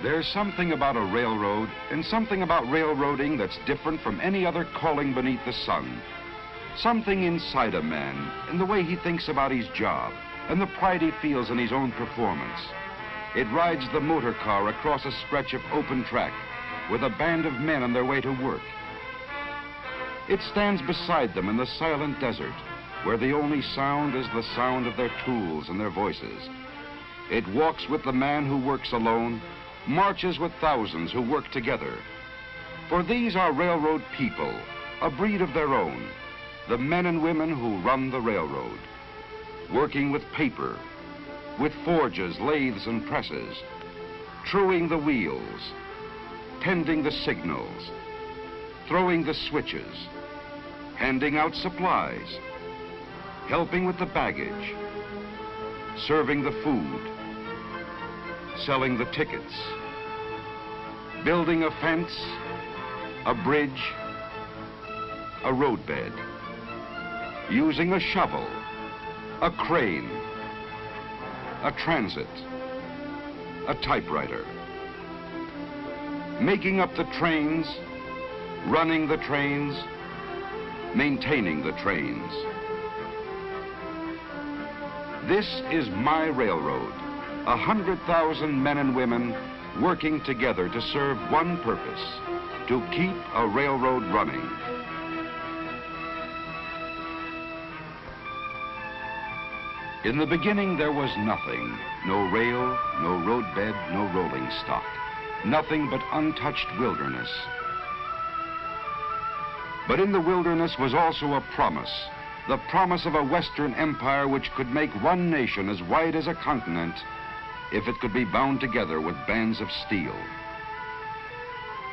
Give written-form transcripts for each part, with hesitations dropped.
There's something about a railroad and something about railroading that's different from any other calling beneath the sun. Something inside a man in the way he thinks about his job and the pride he feels in his own performance. It rides the motor car across a stretch of open track with a band of men on their way to work. It stands beside them in the silent desert where the only sound is the sound of their tools and their voices. It walks with the man who works alone, marches with thousands who work together. For these are railroad people, a breed of their own, the men and women who run the railroad, working with paper, with forges, lathes, and presses, truing the wheels, tending the signals, throwing the switches, handing out supplies, helping with the baggage, serving the food, selling the tickets, building a fence, a bridge, a roadbed, using a shovel, a crane, a transit, a typewriter, making up the trains, running the trains, maintaining the trains. This is my railroad, 100,000 men and women working together to serve one purpose, to keep a railroad running. In the beginning, there was nothing. No rail, no roadbed, no rolling stock. Nothing but untouched wilderness. But in the wilderness was also a promise, the promise of a Western empire which could make one nation as wide as a continent if it could be bound together with bands of steel.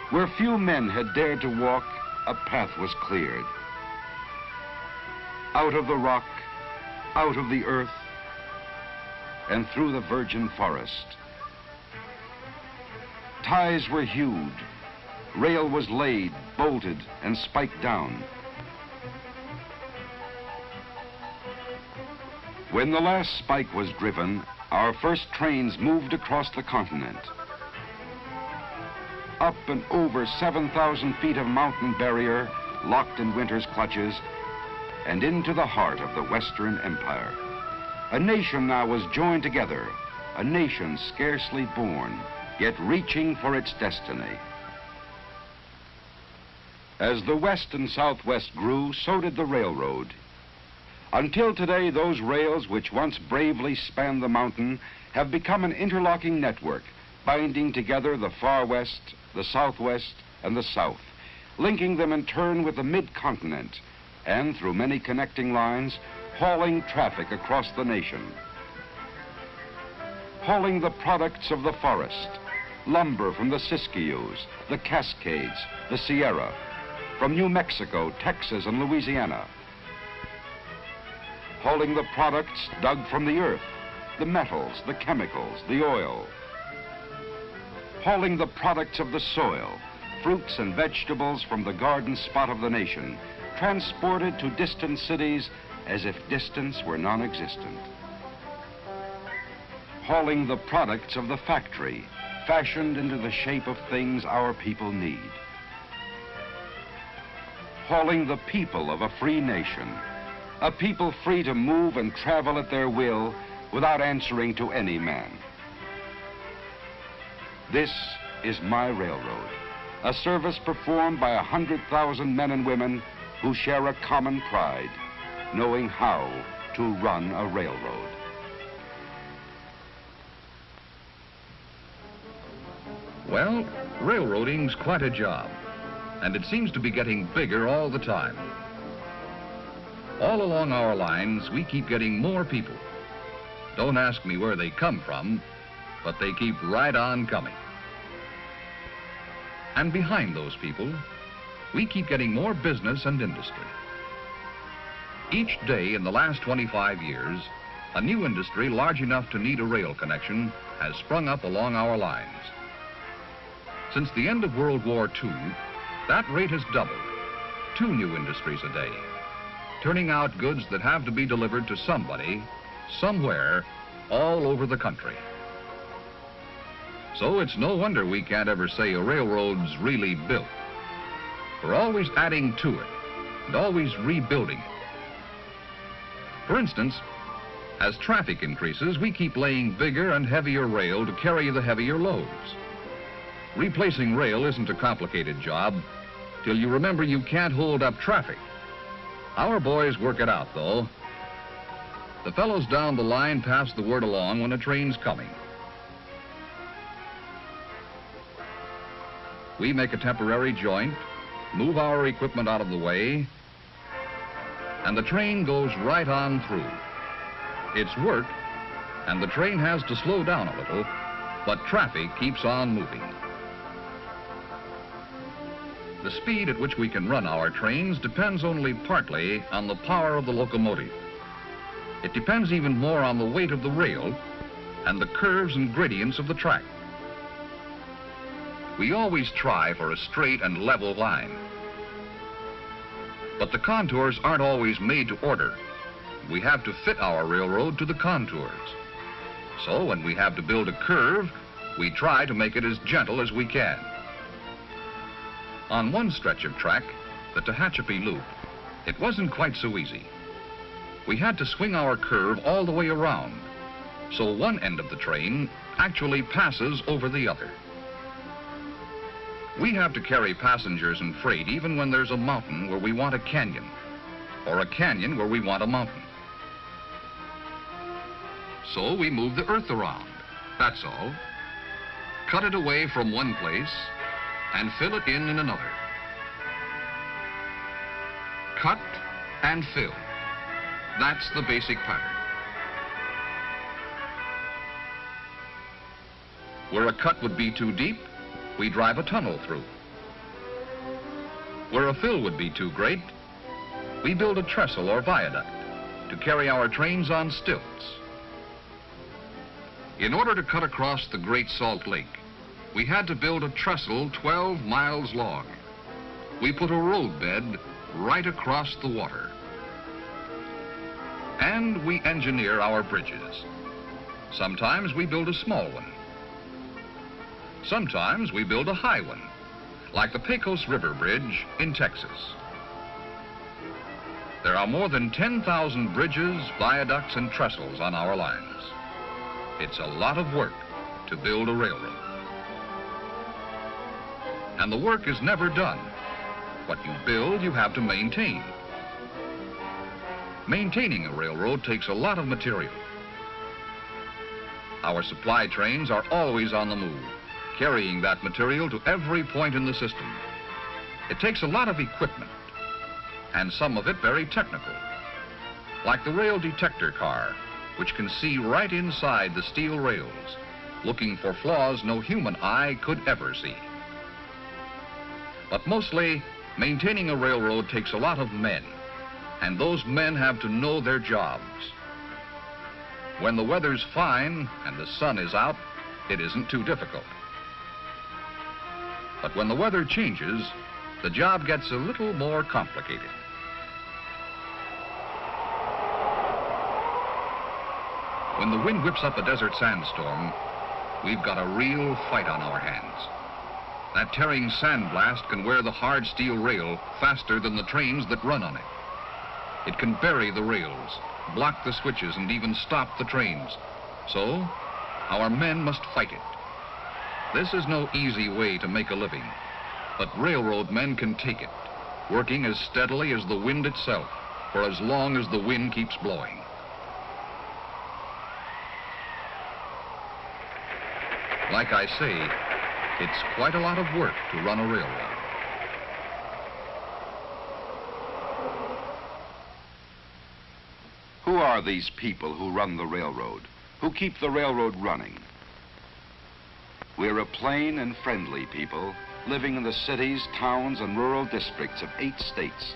Where few men had dared to walk, a path was cleared. Out of the rock, out of the earth, and through the virgin forest. Ties were hewed, rail was laid, bolted, and spiked down. When the last spike was driven, our first trains moved across the continent. Up and over 7,000 feet of mountain barrier, locked in winter's clutches, and into the heart of the Western Empire. A nation now was joined together, a nation scarcely born, yet reaching for its destiny. As the West and Southwest grew, so did the railroad. Until today, those rails which once bravely spanned the mountain have become an interlocking network, binding together the far west, the southwest, and the south, linking them in turn with the mid-continent, and through many connecting lines, hauling traffic across the nation. Hauling the products of the forest, lumber from the Siskiyous, the Cascades, the Sierra, from New Mexico, Texas, and Louisiana. Hauling the products dug from the earth, the metals, the chemicals, the oil. Hauling the products of the soil, fruits and vegetables from the garden spot of the nation, transported to distant cities as if distance were non-existent. Hauling the products of the factory, fashioned into the shape of things our people need. Hauling the people of a free nation, a people free to move and travel at their will without answering to any man. This is my railroad, a service performed by 100,000 men and women who share a common pride, knowing how to run a railroad. Well, railroading's quite a job, and it seems to be getting bigger all the time. All along our lines, we keep getting more people. Don't ask me where they come from, but they keep right on coming. And behind those people, we keep getting more business and industry. Each day in the last 25 years, a new industry large enough to need a rail connection has sprung up along our lines. Since the end of World War II, that rate has doubled, 2 new industries a day, turning out goods that have to be delivered to somebody, somewhere, all over the country. So it's no wonder we can't ever say a railroad's really built. We're always adding to it and always rebuilding it. For instance, as traffic increases, we keep laying bigger and heavier rail to carry the heavier loads. Replacing rail isn't a complicated job till you remember you can't hold up traffic. Our boys work it out, though. The fellows down the line pass the word along when a train's coming. We make a temporary joint, move our equipment out of the way, and the train goes right on through. It's work, and the train has to slow down a little, but traffic keeps on moving. The speed at which we can run our trains depends only partly on the power of the locomotive. It depends even more on the weight of the rail and the curves and gradients of the track. We always try for a straight and level line. But the contours aren't always made to order. We have to fit our railroad to the contours. So when we have to build a curve, we try to make it as gentle as we can. On one stretch of track, the Tehachapi Loop, it wasn't quite so easy. We had to swing our curve all the way around, so one end of the train actually passes over the other. We have to carry passengers and freight even when there's a mountain where we want a canyon, or a canyon where we want a mountain. So we move the earth around, that's all. Cut it away from one place and fill it in another. Cut and fill. That's the basic pattern. Where a cut would be too deep, we drive a tunnel through. Where a fill would be too great, we build a trestle or viaduct to carry our trains on stilts. In order to cut across the Great Salt Lake, we had to build a trestle 12 miles long. We put a roadbed right across the water. And we engineer our bridges. Sometimes we build a small one. Sometimes we build a high one, like the Pecos River Bridge in Texas. There are more than 10,000 bridges, viaducts, and trestles on our lines. It's a lot of work to build a railroad. And the work is never done. What you build, you have to maintain. Maintaining a railroad takes a lot of material. Our supply trains are always on the move, carrying that material to every point in the system. It takes a lot of equipment, and some of it very technical, like the rail detector car, which can see right inside the steel rails, looking for flaws no human eye could ever see. But mostly, maintaining a railroad takes a lot of men, and those men have to know their jobs. When the weather's fine and the sun is out, it isn't too difficult. But when the weather changes, the job gets a little more complicated. When the wind whips up a desert sandstorm, we've got a real fight on our hands. That tearing sandblast can wear the hard steel rail faster than the trains that run on it. It can bury the rails, block the switches, and even stop the trains. So, our men must fight it. This is no easy way to make a living, but railroad men can take it, working as steadily as the wind itself, for as long as the wind keeps blowing. Like I say, it's quite a lot of work to run a railroad. Who are these people who run the railroad, who keep the railroad running? We're a plain and friendly people living in the cities, towns, and rural districts of 8 states,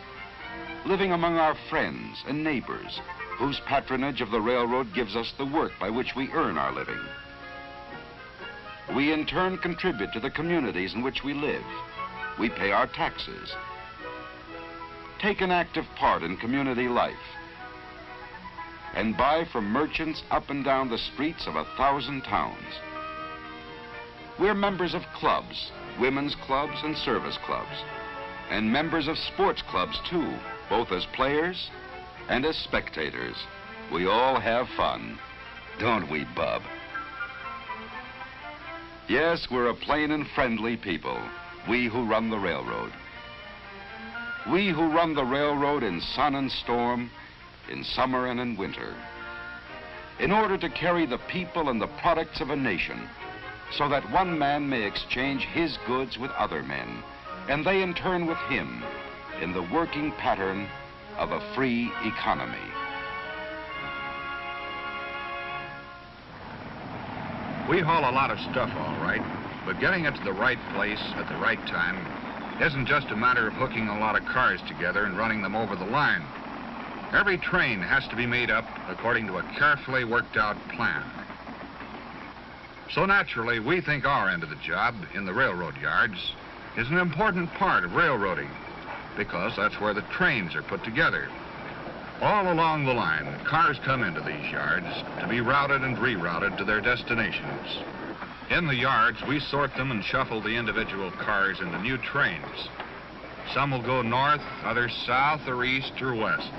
living among our friends and neighbors, whose patronage of the railroad gives us the work by which we earn our living. We in turn contribute to the communities in which we live. We pay our taxes, take an active part in community life, and buy from merchants up and down the streets of 1,000 towns. We're members of clubs, women's clubs and service clubs, and members of sports clubs too, both as players and as spectators. We all have fun, don't we, Bub? Yes, we're a plain and friendly people, we who run the railroad. We who run the railroad in sun and storm, in summer and in winter, in order to carry the people and the products of a nation, so that one man may exchange his goods with other men, and they in turn with him, in the working pattern of a free economy. We haul a lot of stuff, all right, but getting it to the right place at the right time isn't just a matter of hooking a lot of cars together and running them over the line. Every train has to be made up according to a carefully worked out plan. So naturally, we think our end of the job in the railroad yards is an important part of railroading, because that's where the trains are put together. All along the line, cars come into these yards to be routed and rerouted to their destinations. In the yards, we sort them and shuffle the individual cars into new trains. Some will go north, others south or east or west.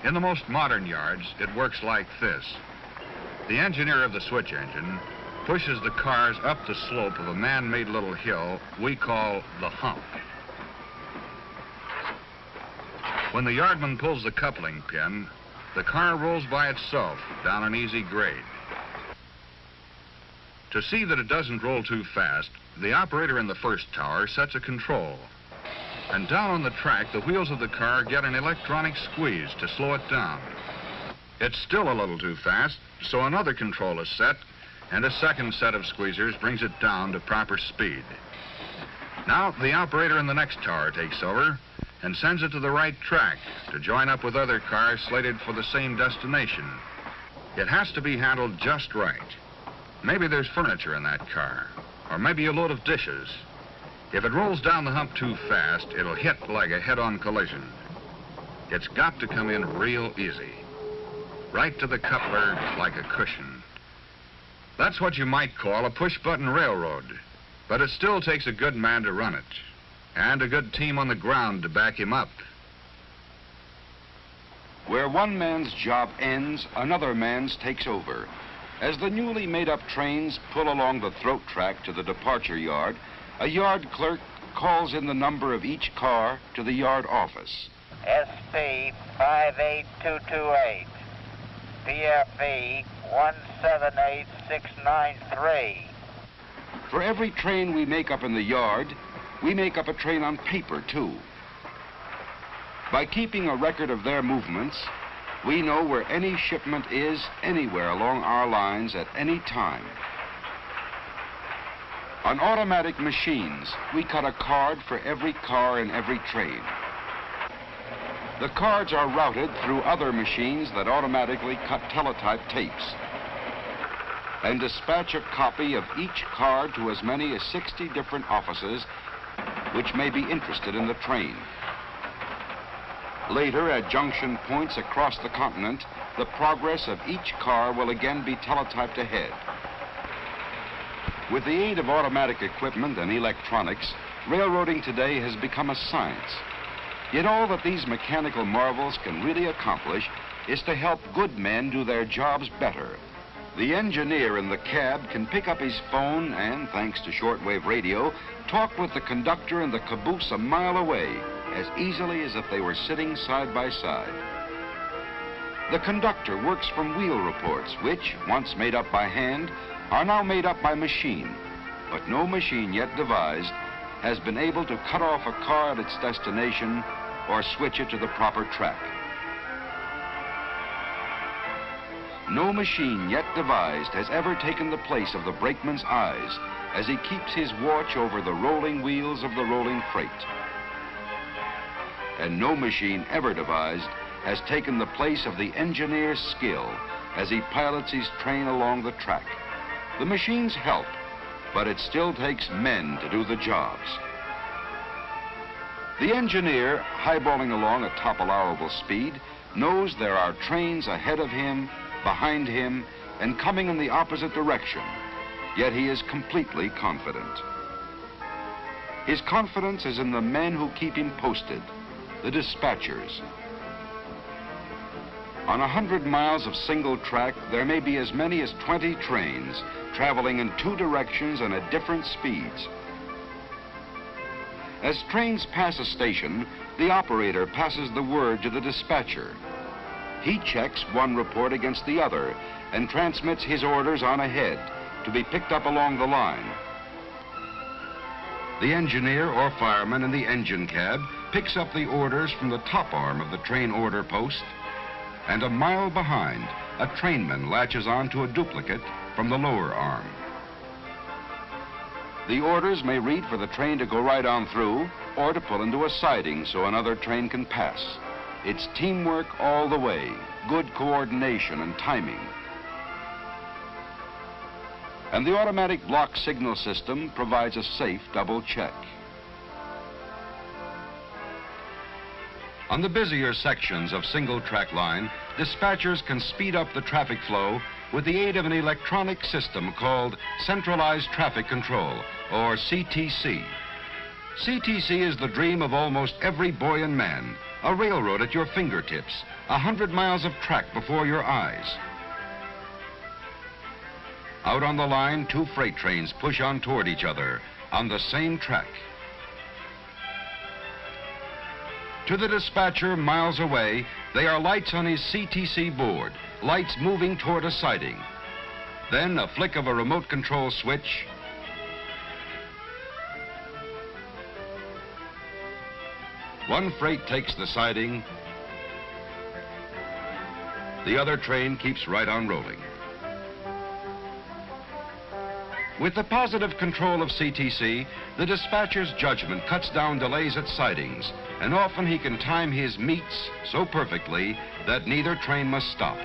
In the most modern yards, it works like this. The engineer of the switch engine pushes the cars up the slope of a man-made little hill we call the hump. When the yardman pulls the coupling pin, the car rolls by itself down an easy grade. To see that it doesn't roll too fast, the operator in the first tower sets a control. And down on the track, the wheels of the car get an electronic squeeze to slow it down. It's still a little too fast, so another control is set, and a second set of squeezers brings it down to proper speed. Now, the operator in the next tower takes over and sends it to the right track to join up with other cars slated for the same destination. It has to be handled just right. Maybe there's furniture in that car, or maybe a load of dishes. If it rolls down the hump too fast, it'll hit like a head-on collision. It's got to come in real easy, right to the coupler like a cushion. That's what you might call a push-button railroad, but it still takes a good man to run it, and a good team on the ground to back him up. Where one man's job ends, another man's takes over. As the newly made-up trains pull along the throat track to the departure yard, a yard clerk calls in the number of each car to the yard office. SP 58228, PFE 178693. For every train we make up in the yard, we make up a train on paper, too. By keeping a record of their movements, we know where any shipment is anywhere along our lines at any time. On automatic machines, we cut a card for every car in every train. The cards are routed through other machines that automatically cut teletype tapes and dispatch a copy of each card to as many as 60 different offices which may be interested in the train. Later, at junction points across the continent, the progress of each car will again be teletyped ahead. With the aid of automatic equipment and electronics, railroading today has become a science. Yet all that these mechanical marvels can really accomplish is to help good men do their jobs better. The engineer in the cab can pick up his phone and, thanks to shortwave radio, talk with the conductor in the caboose a mile away as easily as if they were sitting side by side. The conductor works from wheel reports, which, once made up by hand, are now made up by machine, but no machine yet devised has been able to cut off a car at its destination or switch it to the proper track. No machine yet devised has ever taken the place of the brakeman's eyes as he keeps his watch over the rolling wheels of the rolling freight. And no machine ever devised has taken the place of the engineer's skill as he pilots his train along the track. The machines help, but it still takes men to do the jobs. The engineer, highballing along at top allowable speed, knows there are trains ahead of him, behind him, and coming in the opposite direction. yet he is completely confident. His confidence is in the men who keep him posted, the dispatchers. On 100 miles of single track, there may be as many as 20 trains traveling in 2 directions and at different speeds. As trains pass a station, the operator passes the word to the dispatcher. He checks one report against the other and transmits his orders on ahead to be picked up along the line. The engineer or fireman in the engine cab picks up the orders from the top arm of the train order post, and a mile behind, a trainman latches on to a duplicate from the lower arm. The orders may read for the train to go right on through or to pull into a siding so another train can pass. It's teamwork all the way, good coordination and timing. And the automatic block signal system provides a safe double check. On the busier sections of single track line, dispatchers can speed up the traffic flow with the aid of an electronic system called Centralized Traffic Control, or CTC. CTC is the dream of almost every boy and man, a railroad at your fingertips, 100 miles of track before your eyes. Out on the line, 2 freight trains push on toward each other on the same track. To the dispatcher miles away, they are lights on his CTC board, lights moving toward a siding. Then a flick of a remote control switch, one freight takes the siding, the other train keeps right on rolling. With the positive control of CTC, the dispatcher's judgment cuts down delays at sidings, and often he can time his meets so perfectly that neither train must stop.